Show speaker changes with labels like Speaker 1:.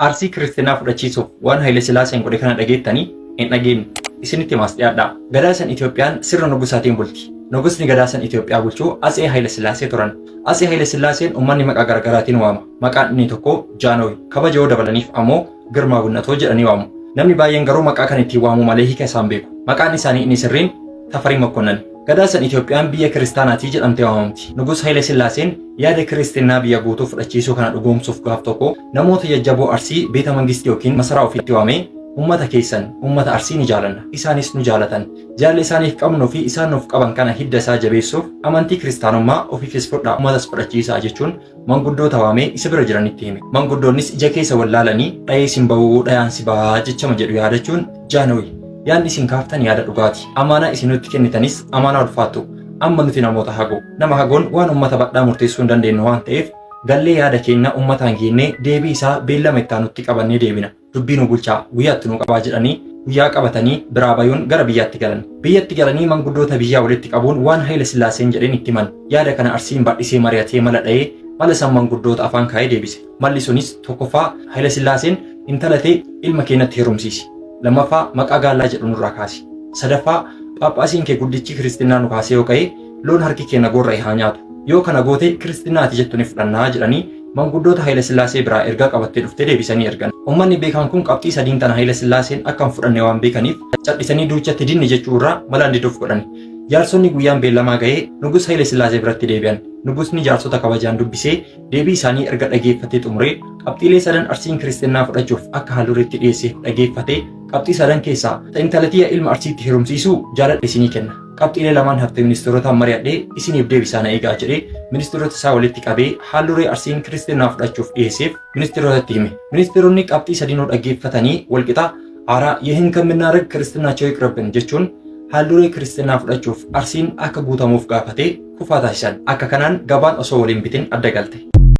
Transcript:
Speaker 1: Arsii Kiristiinaa fudhachiisuuf waan Haile Sillaaseen godhe kana dhageettanii hin dhageenye. Isinitti himas dhiyaadhaa. Gadaasan Itoophiyaan sirna nugusaatiin bulti. Nugusni gadaasan Itoophiyaa bulchuu Atsee Haile Sillaasee turan. Atsee Haile Sillaaseen uummanni maqaa garaagaraatiin waama. Maqaan inni tokko Jaanooy, kabaja yoo dabalaniif ammoo Girmaa Gunnatoo jedhanii waamu. Namni baay'een garuu maqaa kan ittiin waamu malee hiika isaan beeku. Maqaan isaanii inni sirriin Tafarii Mokonnon. Gadaasan Itoophiyaan biyya kiristaanaatii jedhamtee waamamti. Nugus Haile Sillaaseen yaada kiristinnaa biyya guutuu fudhachiisuu kana dhugoomsuuf gaaf tokko namoota jajjaboo Arsii beeta mangistii yookiin masaraa ofiitti waamee ummata keessan ummata Arsii ni jaalanna, isaanis nu jaalatan. Jaalli isaaniif qabnuu fi isaan nuuf qaban kana hidda isaa jabeessuuf amantii kiristaanummaa ofiifis fudhaa ummatas fudhachiisaa jechuun manguddoota waamee isa bira jiranitti hime. Manguddoonnis ija keessa wallaalanii dhayee sin bahuu dhayaan si bahaa jechama jedhu yaadachuun Jaanooy yaadni isin kaaftan yaada dhugaati. Amaanaa isin nutti kennitanis amaanaa ulfaattu. Amma nuti namoota hagoo. Nama hagoon waan ummata badhaa murteessuu hin dandeenyu waan ta'eef gallee yaada keenya ummataan geennee deebii isaa beellama itti aanutti qabannee deebina. Dubbii nu bulchaa guyyaatti nu qabaa jedhanii guyyaa qabatanii biraa bayuun gara biyyaatti galan. Biyyatti galanii manguddoota biyyaa walitti qabuun waan Haile Sillaaseen jedheen itti himan. Yaada kana Arsiin badhisee mari'atee mala dha'ee mala san manguddoota afaan kaa'ee deebise. Malli sunis tokkoffaa Haile Sillaaseen intalatee ilma keenyatti heerumsiisi. Lammaffaa maqaa gaallaa jedhu nurraa kaasi. Sadaffaa Phaaphaasiin kee guddichi kiristinnaa nu kaasee yoo ka'e loon harki keenya gorra'e haa nyaatu. Yoo kana goote kiristinnaati jettu ni fudhannaa jedhanii manguddoota Haile Sillaasee biraa ergaa qabattee dhuftee deebisanii ergan. Uummanni beekan kun qabxii sadiin tana Haile Sillaaseen akka hin fudhanne waan beekaniif cadhisanii duuchatti dinni jechuu irraa mala diduuf godhan. Jaarsonni guyyaan beellamaa ga'ee Nugus Haile Sillaasee biratti deebi'an. Nugusni jaarsota kabajaan dubbisee deebii isaanii erga dhageeffatee xumuree qabxiilee sadan Arsiin kiristinnaa fudhachuuf akka haaldureetti dhiyeessee dhageeffatee qabxii sadan keessaa intalatii ilma Arsiitti heerumsiisuu jaaladhe isinii kenna. Qabxiilee lamaan haftee ministeerotaan mari'adhee isiniif deebisaa na eegaa jedhee ministeerota isaa walitti qabee haalduree Arsiin kiristinnaa fudhachuuf dhiyeesseef ministeerotatti hime. Ministeeronni qabxii sadinuu dhageeffatanii walqixa aaraa ይህን ከምናደርግ ክርስትናቸው ይቅርብን jechuun haalduree kiristinnaa fudhachuuf Arsiin akka guutamuuf gaafatee kufaa taasisan. Akka kanaan gabaan osoo waliin bitin adda galte.